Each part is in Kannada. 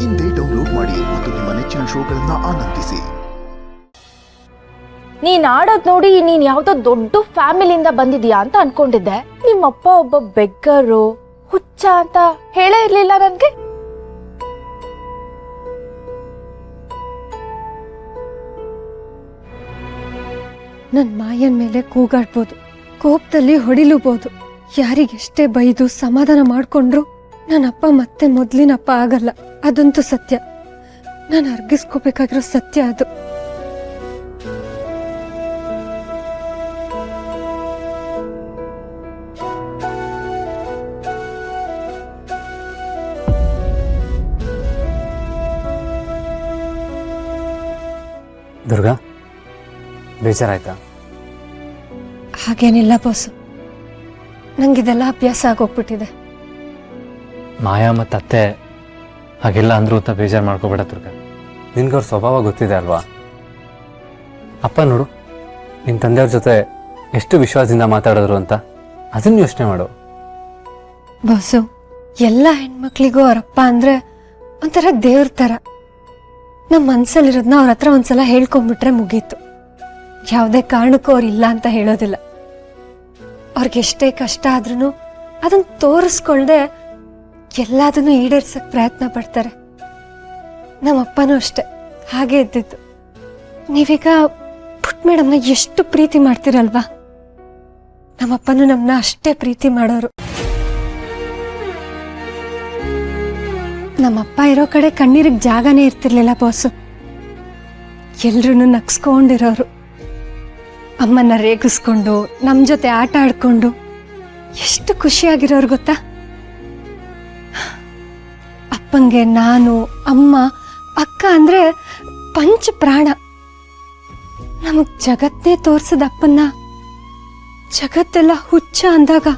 ಇಂದೇ ಡೌನ್ಲೋಡ್ ಮಾಡಿ ಮತ್ತು ನಿಮ್ಮ ನೆಚ್ಚಿನ ಶೋಗಳನ್ನ ಆನಂದಿಸಿ. ನೀನ್ ಆಡೋದ್ ನೋಡಿ ನೀನ್ ಯಾವ್ದೋ ದೊಡ್ಡ ಫ್ಯಾಮಿಲಿಯಿಂದ ಬಂದಿದ್ಯಾ ಅಂತ ಅನ್ಕೊಂಡಿದ್ದೆ. ನಿಮ್ಮಪ್ಪ ಒಬ್ಬ ಬೆಗ್ಗರು ಹುಚ್ಚ ಅಂತ ಹೇಳೇ ಇರ್ಲಿಲ್ಲ ನನ್ಗೆ. ನನ್ ಮಾಯನ್ ಮೇಲೆ ಕೂಗಾಡ್ಬೋದು, ಕೋಪದಲ್ಲಿ ಹೊಡಿಲೂಬಹುದು. ಯಾರಿಗೆಷ್ಟೇ ಬೈದು ಸಮಾಧಾನ ಮಾಡ್ಕೊಂಡ್ರು ನನ್ನಪ್ಪ ಮತ್ತೆ ಮೊದ್ಲಿನಪ್ಪ ಆಗಲ್ಲ. ಅದಂತೂ ಸತ್ಯ. ನಾನು ಅರ್ಗಿಸ್ಕೋಬೇಕಾಗಿರೋ ಸತ್ಯ ಅದು. ದುರ್ಗಾ, ಬೇಜಾರಾಯ್ತಾ? ಹಾಗೇನಿಲ್ಲ ಬಾಸು, ನಂಗಿದೆಲ್ಲ ಅಭ್ಯಾಸ ಆಗೋಗ್ಬಿಟ್ಟಿದೆ. ಮಾಯಾ ಮತ್ತು ಅತ್ತೆ ಹಾಗೆಲ್ಲ ಅಂದ್ರು ಅಂತ ಬೇಜಾರು ಮಾಡ್ಕೋಬೇಡ ದುರ್ಗಾ. ನಿನ್ಗವ್ರ ಸ್ವಭಾವ ಗೊತ್ತಿದೆ ಅಲ್ವಾ? ಅಪ್ಪ ನೋಡು, ನಿಮ್ಮ ತಂದೆಯವ್ರ ಜೊತೆ ಎಷ್ಟು ವಿಶ್ವಾಸದಿಂದ ಮಾತಾಡಿದ್ರು ಅಂತ, ಅದನ್ನು ಯೋಚನೆ ಮಾಡು. ಬಾಸು, ಎಲ್ಲ ಹೆಣ್ಮಕ್ಳಿಗೂ ಅವರಪ್ಪ ಅಂದ್ರೆ ಒಂಥರ ದೇವ್ರ ಥರ. ನಮ್ಮ ಮನ್ಸಲ್ಲಿರೋದನ್ನ ಅವ್ರ ಹತ್ರ ಒಂದ್ಸಲ ಹೇಳ್ಕೊಂಡ್ಬಿಟ್ರೆ ಮುಗೀತು. ಯಾವುದೇ ಕಾರಣಕ್ಕೂ ಅವ್ರು ಇಲ್ಲ ಅಂತ ಹೇಳೋದಿಲ್ಲ. ಅವ್ರಿಗೆಷ್ಟೇ ಕಷ್ಟ ಆದ್ರೂ ಅದನ್ನ ತೋರಿಸ್ಕೊಳ್ದೆ ಎಲ್ಲದನ್ನು ಈಡೇರ್ಸಕ್ ಪ್ರಯತ್ನ ಪಡ್ತಾರೆ. ನಮ್ಮಪ್ಪನೂ ಅಷ್ಟೆ, ಹಾಗೆ ಇದ್ದಿದ್ದು. ನೀವೀಗ ಪುಟ್ ಮೇಡಮ್ನ ಎಷ್ಟು ಪ್ರೀತಿ ಮಾಡ್ತೀರಲ್ವಾ? ನಮ್ಮಪ್ಪನೂ ನಮ್ಮನ್ನ ಅಷ್ಟೇ ಪ್ರೀತಿ ಮಾಡೋರು. ನಮ್ಮಪ್ಪ ಇರೋ ಕಡೆ ಕಣ್ಣೀರಿಗೆ ಜಾಗನೇ ಇರ್ತಿರ್ಲಿಲ್ಲ ಬಾಸು. ಎಲ್ರೂ ನಗ್ಸ್ಕೊಂಡಿರೋರು. ಅಮ್ಮನ್ನ ರೇಗಿಸ್ಕೊಂಡು ನಮ್ಮ ಜೊತೆ ಆಟ ಆಡ್ಕೊಂಡು ಎಷ್ಟು ಖುಷಿಯಾಗಿರೋರು ಗೊತ್ತಾ? ಅಪ್ಪಂಗೆ ನಾನು, ಅಮ್ಮ, ಅಕ್ಕ ಅಂದ್ರೆ ಪಂಚ ಪ್ರಾಣ. ನಮಗ್ ಜಗತ್ತೇ ತೋರ್ಸದ ಅಪ್ಪನ್ನ ಜಗತ್ತೆಲ್ಲ ಹುಚ್ಚ ಅಂದಾಗ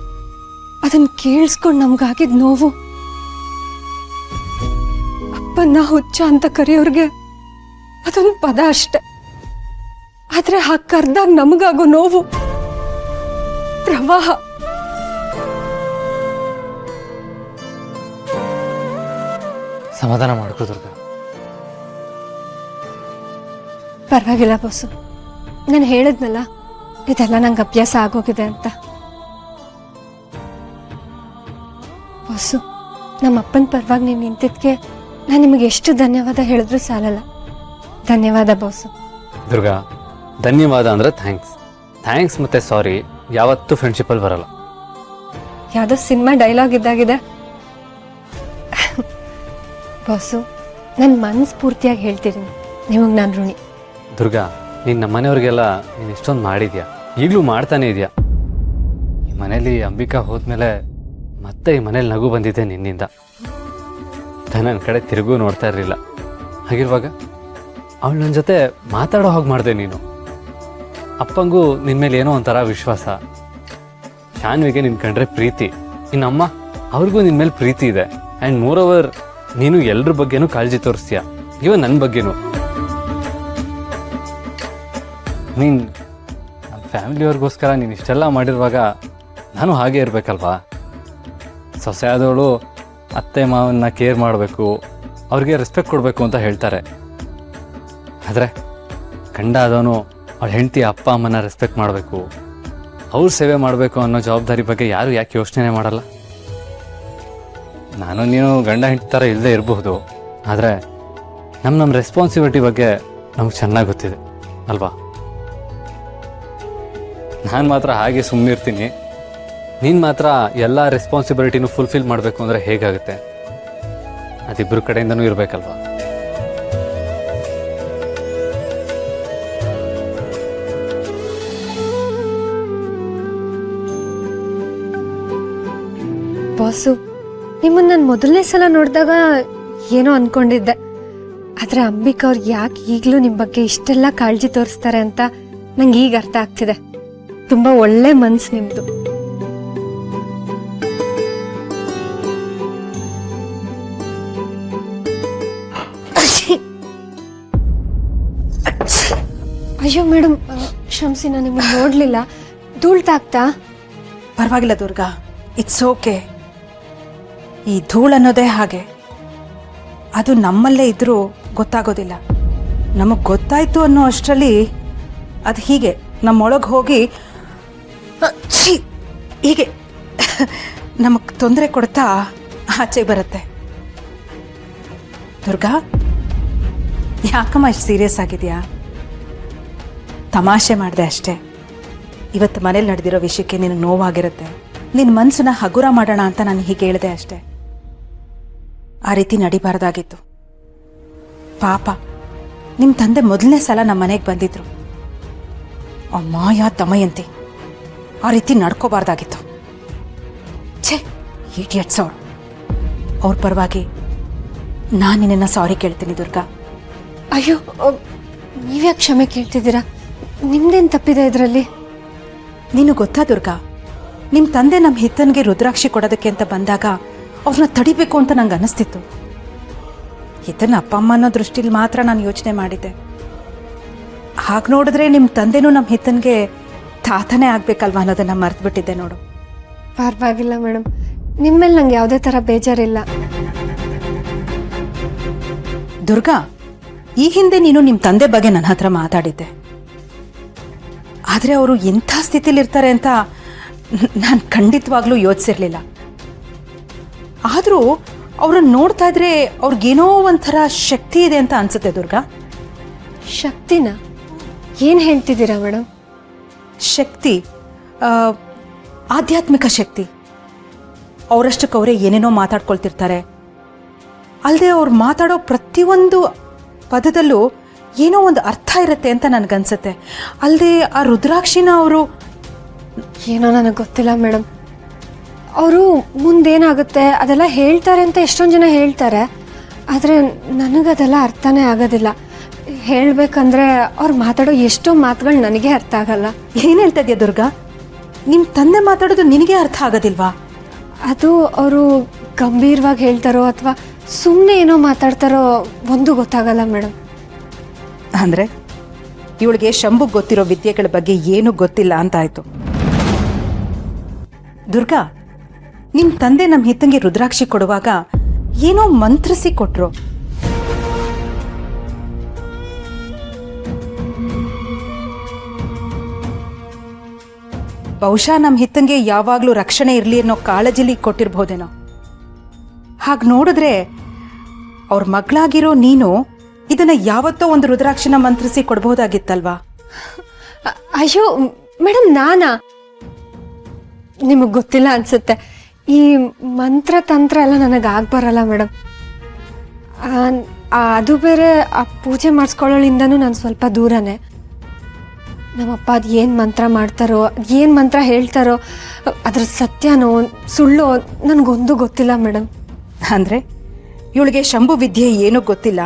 ಅದನ್ನ ಕೇಳಿಸ್ಕೊಂಡು ನಮ್ಗಾಗಿದ್ ನೋವು. ಅಪ್ಪನ್ನ ಹುಚ್ಚ ಅಂತ ಕರೆಯೋರ್ಗೆ ಅದೊಂದು ಪದ ಅಷ್ಟೆ. ಆದ್ರೆ ಆ ಕರ್ದಾಗ ನಮಗಾಗೋ ನೋವು ಪ್ರವಾಹ. ಸಮಾಧಾನ ಮಾಡ್ಕೋ ದುರ್ಗಾ. ಪರವಾಗಿಲ್ಲ ಬಾಸು, ನಾನು ಹೇಳಿದ್ನಲ್ಲ ಇದೆಲ್ಲ ನಂಗೆ ಅಭ್ಯಾಸ ಆಗೋಗಿದೆ ಅಂತ. ಬಾಸು, ನಮ್ಮ ಅಪ್ಪನ ಪರವಾಗಿ ನೀವು ನಿಂತಿದ್ಕೆ ನಾನು ನಿಮಗೆ ಎಷ್ಟು ಧನ್ಯವಾದ ಹೇಳಿದ್ರು ಸಾಲಲ್ಲ. ಧನ್ಯವಾದ ಬಾಸು. ದುರ್ಗಾ, ಧನ್ಯವಾದ ಅಂದ್ರೆ ಥ್ಯಾಂಕ್ಸ್. ಥ್ಯಾಂಕ್ಸ್ ಮತ್ತೆ ಸಾರಿ ಯಾವತ್ತೂ ಫ್ರೆಂಡ್ಶಿಪ್ಪಲ್ಲಿ ಬರಲ್ಲ. ಯಾವುದೋ ಸಿನಿಮಾ ಡೈಲಾಗ್ ಇದ್ದಾಗಿದೆ ಬಾಸು. ನನ್ನ ಮನಸ್ಫೂರ್ತಿಯಾಗಿ ಹೇಳ್ತಿದ್ದೀನಿ, ನಿಮಗೆ ನಾನು ಋಣಿ. ದುರ್ಗಾ, ನೀನು ನಮ್ಮ ಮನೆಯವ್ರಿಗೆಲ್ಲ ನೀನು ಎಷ್ಟೊಂದು ಮಾಡಿದ್ಯಾ, ಈಗಲೂ ಮಾಡ್ತಾನೆ ಇದೆಯಾ. ಈ ಮನೇಲಿ ಅಂಬಿಕಾ ಹೋದ್ಮೇಲೆ ಮತ್ತೆ ಈ ಮನೇಲಿ ನಗು ಬಂದಿದೆ ನಿನ್ನಿಂದ. ನನ್ನ ಕಡೆ ತಿರುಗೂ ನೋಡ್ತಾ ಇರಲಿಲ್ಲ. ಹಾಗಿರುವಾಗ ಅವಳು ನನ್ನ ಜೊತೆ ಮಾತಾಡೋ ಹಾಗೆ ಮಾಡಿದೆ ನೀನು. ಅಪ್ಪಂಗೂ ನಿನ್ನ ಮೇಲೆ ಏನೋ ಒಂಥರ ವಿಶ್ವಾಸ. ಶಾನ್ವಿಗೆ ನಿನ್ನ ಕಂಡ್ರೆ ಪ್ರೀತಿ. ಇನ್ನಮ್ಮ ಅವ್ರಿಗೂ ನಿನ್ನ ಮೇಲೆ ಪ್ರೀತಿ ಇದೆ. ಆ್ಯಂಡ್ ಮೋರ್ ನೀನು ಎಲ್ರ ಬಗ್ಗೆನೂ ಕಾಳಜಿ ತೋರಿಸ್ತೀಯ, ಇವನ್ ನನ್ನ ಬಗ್ಗೆನೂ. ನೀನು ನಮ್ಮ ಫ್ಯಾಮಿಲಿಯವ್ರಿಗೋಸ್ಕರ ನೀನು ಇಷ್ಟೆಲ್ಲ ಮಾಡಿರುವಾಗ ನಾನು ಹಾಗೆ ಇರಬೇಕಲ್ವಾ? ಸೊಸೆ ಆದವಳು ಅತ್ತೆ ಮಾವನ್ನ ಕೇರ್ ಮಾಡಬೇಕು, ಅವ್ರಿಗೆ ರೆಸ್ಪೆಕ್ಟ್ ಕೊಡಬೇಕು ಅಂತ ಹೇಳ್ತಾರೆ. ಆದರೆ ಗಂಡ ಆದವನು ಅವಳ ಹೆಂಡತಿ ಅಪ್ಪ ಅಮ್ಮನ ರೆಸ್ಪೆಕ್ಟ್ ಮಾಡಬೇಕು, ಅವ್ರ ಸೇವೆ ಮಾಡಬೇಕು ಅನ್ನೋ ಜವಾಬ್ದಾರಿ ಬಗ್ಗೆ ಯಾರು ಯಾಕೆ ಯೋಚನೆ ಮಾಡಲ್ಲ? ನಾನು ನೀನು ಗಂಡ ಹೆಂಡತಿ ಥರ ಇಲ್ಲದೆ ಇರಬಹುದು, ಆದರೆ ನಮ್ಮ ರೆಸ್ಪಾನ್ಸಿಬಿಲಿಟಿ ಬಗ್ಗೆ ನಮ್ಗೆ ಚೆನ್ನಾಗಿ ಗೊತ್ತಿದೆ ಅಲ್ವಾ? ನಾನು ಮಾತ್ರ ಹಾಗೆ ಸುಮ್ಮನಿರ್ತೀನಿ, ನೀನು ಮಾತ್ರ ಎಲ್ಲ ರೆಸ್ಪಾನ್ಸಿಬಿಲಿಟಿನೂ ಫುಲ್ಫಿಲ್ ಮಾಡಬೇಕು ಅಂದರೆ ಹೇಗಾಗುತ್ತೆ? ಅದಿಬ್ಬರ ಕಡೆಯಿಂದನೂ ಇರಬೇಕಲ್ವಾ? ಬಾಸು, ನಿಮ್ಮನ್ನ ನಾನು ಮೊದಲನೇ ಸಲ ನೋಡಿದಾಗ ಏನೋ ಅನ್ಕೊಂಡಿದ್ದೆ. ಆದ್ರೆ ಅಂಬಿಕಾ ಅವ್ರು ಯಾಕೆ ಈಗಲೂ ನಿಮ್ಮ ಬಗ್ಗೆ ಇಷ್ಟೆಲ್ಲ ಕಾಳಜಿ ತೋರಿಸ್ತಾರೆ ಅಂತ ನಂಗೆ ಈಗ ಅರ್ಥ ಆಗ್ತಿದೆ. ತುಂಬಾ ಒಳ್ಳೆ ಮನ್ಸು ನಿಮ್ದು. ಅಯ್ಯೋ ಮೇಡಮ್, ಕ್ಷಮಿಸಿ, ನಾನು ನಿಮ್ಮನ್ನು ನೋಡ್ಲಿಲ್ಲ. ಧೂಳ್ ತಾಕ್ತಾ? ಪರವಾಗಿಲ್ಲ ದುರ್ಗಾ, ಇಟ್ಸ್ ಓಕೆ. ಈ ಧೂಳು ಅನ್ನೋದೇ ಹಾಗೆ. ಅದು ನಮ್ಮಲ್ಲೇ ಇದ್ರೂ ಗೊತ್ತಾಗೋದಿಲ್ಲ. ನಮಗೆ ಗೊತ್ತಾಯ್ತು ಅನ್ನೋ ಅಷ್ಟರಲ್ಲಿ ಅದು ಹೀಗೆ ನಮ್ಮೊಳಗೆ ಹೋಗಿ ಛೀ ಹೀಗೆ ನಮಗೆ ತೊಂದರೆ ಕೊಡ್ತಾ ಆಚೆ ಬರುತ್ತೆ. ದುರ್ಗಾ, ಯಾಕಮ್ಮ ಇಷ್ಟು ಸೀರಿಯಸ್ ಆಗಿದೆಯಾ? ತಮಾಷೆ ಮಾಡಿದೆ ಅಷ್ಟೇ. ಇವತ್ತು ಮನೇಲಿ ನಡೆದಿರೋ ವಿಷಯಕ್ಕೆ ನಿನಗೆ ನೋವಾಗಿರುತ್ತೆ. ನಿನ್ನ ಮನಸ್ಸನ್ನ ಹಗುರ ಮಾಡೋಣ ಅಂತ ನಾನು ಹೀಗೆ ಹೇಳಿದೆ ಅಷ್ಟೇ. ಆ ರೀತಿ ನಡಿಬಾರ್ದಾಗಿತ್ತು. ಪಾಪ ನಿಮ್ಮ ತಂದೆ ಮೊದಲನೇ ಸಲ ನಮ್ಮ ಮನೆಗೆ ಬಂದಿದ್ರು. ಅಮ್ಮ ಯಾ ದಮಯಂತಿ, ಆ ರೀತಿ ನಡ್ಕೋಬಾರ್ದಾಗಿತ್ತು. ಛೇ, ಇಡಿಯಟ್ಸ್ ಅವರು. ಅವ್ರ ಪರವಾಗಿ ನಾನು ನಿನ್ನನ್ನು ಸಾರಿ ಕೇಳ್ತೀನಿ ದುರ್ಗಾ. ಅಯ್ಯೋ, ನೀವ್ಯಾಕೆ ಕ್ಷಮೆ ಕೇಳ್ತಿದ್ದೀರಾ? ನಿಮ್ದೇನು ತಪ್ಪಿದೆ ಇದರಲ್ಲಿ? ನೀನು ಗೊತ್ತಾ ದುರ್ಗಾ, ನಿಮ್ಮ ತಂದೆ ನಮ್ಮ ಹಿತ್ತನಿಗೆ ರುದ್ರಾಕ್ಷಿ ಕೊಡೋದಕ್ಕೆ ಅಂತ ಬಂದಾಗ ಅವ್ರನ್ನ ತಡಿಬೇಕು ಅಂತ ನಂಗೆ ಅನ್ನಿಸ್ತಿತ್ತು. ಹಿತ್ತನ ಅಪ್ಪ ಅಮ್ಮ ಅನ್ನೋ ದೃಷ್ಟಿಲಿ ಮಾತ್ರ ನಾನು ಯೋಚನೆ ಮಾಡಿದ್ದೆ. ಹಾಗೆ ನೋಡಿದ್ರೆ ನಿಮ್ಮ ತಂದೆನೂ ನಮ್ಮ ಹಿತ್ತನಿಗೆ ತಾತನೇ ಆಗ್ಬೇಕಲ್ವಾ ಅನ್ನೋದನ್ನ ಮರ್ತ್ಬಿಟ್ಟಿದ್ದೆ ನೋಡು. ಪರವಾಗಿಲ್ಲ ಮೇಡಮ್, ನಿಮ್ಮೇಲೆ ನಂಗೆ ಯಾವುದೇ ಥರ ಬೇಜಾರಿಲ್ಲ. ದುರ್ಗಾ, ಈ ಹಿಂದೆ ನೀನು ನಿಮ್ಮ ತಂದೆ ಬಗ್ಗೆ ನನ್ನ ಹತ್ರ ಮಾತಾಡಿದ್ದೆ. ಆದರೆ ಅವರು ಎಂಥ ಸ್ಥಿತಿಲಿರ್ತಾರೆ ಅಂತ ನಾನು ಖಂಡಿತವಾಗ್ಲೂ ಯೋಚಿಸಿರ್ಲಿಲ್ಲ. ಆದರೂ ಅವ್ರನ್ನ ನೋಡ್ತಾ ಇದ್ರೆ ಅವ್ರಿಗೇನೋ ಒಂಥರ ಶಕ್ತಿ ಇದೆ ಅಂತ ಅನ್ಸುತ್ತೆ ದುರ್ಗಾ. ಶಕ್ತಿನ? ಏನು ಹೇಳ್ತಿದ್ದೀರಾ ಮೇಡಮ್? ಶಕ್ತಿ, ಆಧ್ಯಾತ್ಮಿಕ ಶಕ್ತಿ. ಅವರಷ್ಟಕ್ಕೆ ಅವರೇ ಏನೇನೋ ಮಾತಾಡ್ಕೊಳ್ತಿರ್ತಾರೆ. ಅಲ್ಲದೆ ಅವ್ರು ಮಾತಾಡೋ ಪ್ರತಿಯೊಂದು ಪದದಲ್ಲೂ ಏನೋ ಒಂದು ಅರ್ಥ ಇರುತ್ತೆ ಅಂತ ನನಗನ್ಸುತ್ತೆ. ಅಲ್ಲದೆ ಆ ರುದ್ರಾಕ್ಷಿನ ಅವರು ಏನೋ ನನಗೆ ಗೊತ್ತಿಲ್ಲ ಮೇಡಮ್. ಅವರು ಮುಂದೇನಾಗುತ್ತೆ ಅದೆಲ್ಲ ಹೇಳ್ತಾರೆ ಅಂತ ಎಷ್ಟೊಂದು ಜನ ಹೇಳ್ತಾರೆ. ಆದರೆ ನನಗದೆಲ್ಲ ಅರ್ಥನೇ ಆಗೋದಿಲ್ಲ. ಹೇಳಬೇಕಂದ್ರೆ ಅವ್ರು ಮಾತಾಡೋ ಎಷ್ಟೋ ಮಾತುಗಳು ನನಗೆ ಅರ್ಥ ಆಗಲ್ಲ. ಏನು ಹೇಳ್ತಾ ಇದೆಯಾ ದುರ್ಗಾ? ನಿಮ್ಮ ತಂದೆ ಮಾತಾಡೋದು ನಿನಗೆ ಅರ್ಥ ಆಗೋದಿಲ್ವಾ? ಅದು ಅವರು ಗಂಭೀರವಾಗಿ ಹೇಳ್ತಾರೋ ಅಥವಾ ಸುಮ್ಮನೆ ಏನೋ ಮಾತಾಡ್ತಾರೋ ಒಂದು ಗೊತ್ತಾಗಲ್ಲ ಮೇಡಮ್. ಅಂದರೆ ಇವಳಿಗೆ ಶಂಭುಗೆ ಗೊತ್ತಿರೋ ವಿದ್ಯೆಗಳ ಬಗ್ಗೆ ಏನೂ ಗೊತ್ತಿಲ್ಲ ಅಂತ ಆಯಿತು. ದುರ್ಗಾ, ನಿಮ್ಮ ತಂದೆ ನಮ್ಮ ಹಿತ್ತಂಗೆ ರುದ್ರಾಕ್ಷಿ ಕೊಡುವಾಗ ಏನೋ ಮಂತ್ರಿಸಿ ಕೊಟ್ರು. ಬಹುಶಃ ನಮ್ಮ ಹಿತ್ತಂಗೆ ಯಾವಾಗಲೂ ರಕ್ಷಣೆ ಇರಲಿ ಅನ್ನೋ ಕಾಳಜಿಲಿ ಕೊಟ್ಟಿರ್ಬೋದೇನೋ. ಹಾಗೆ ನೋಡಿದ್ರೆ ಅವ್ರ ಮಗಳಾಗಿರೋ ನೀನು ಇದನ್ನ ಯಾವತ್ತೋ ಒಂದು ರುದ್ರಾಕ್ಷಿನ ಮಂತ್ರಿಸಿ ಕೊಡ್ಬೋದಾಗಿತ್ತಲ್ವಾ? ಅಯ್ಯೋ ಮೇಡಮ್, ನಾನಾ? ನಿಮಗೆ ಗೊತ್ತಿಲ್ಲ ಅನ್ಸುತ್ತೆ. ಈ ಮಂತ್ರ ತಂತ್ರ ಎಲ್ಲ ನನಗೆ ಆಗ್ಬರಲ್ಲ ಮೇಡಮ್. ಅದು ಬೇರೆ ಆ ಪೂಜೆ ಮಾಡಿಸ್ಕೊಳ್ಳೋಳಿಂದನೂ ನಾನು ಸ್ವಲ್ಪ ದೂರನೇ. ನಮ್ಮಪ್ಪ ಅದು ಏನು ಮಂತ್ರ ಮಾಡ್ತಾರೋ, ಏನು ಮಂತ್ರ ಹೇಳ್ತಾರೋ, ಅದ್ರ ಸತ್ಯನೋ ಸುಳ್ಳೋ ನನಗೊಂದು ಗೊತ್ತಿಲ್ಲ ಮೇಡಮ್. ಅಂದರೆ ಇವಳಿಗೆ ಶಂಭು ವಿದ್ಯೆ ಏನೂ ಗೊತ್ತಿಲ್ಲ,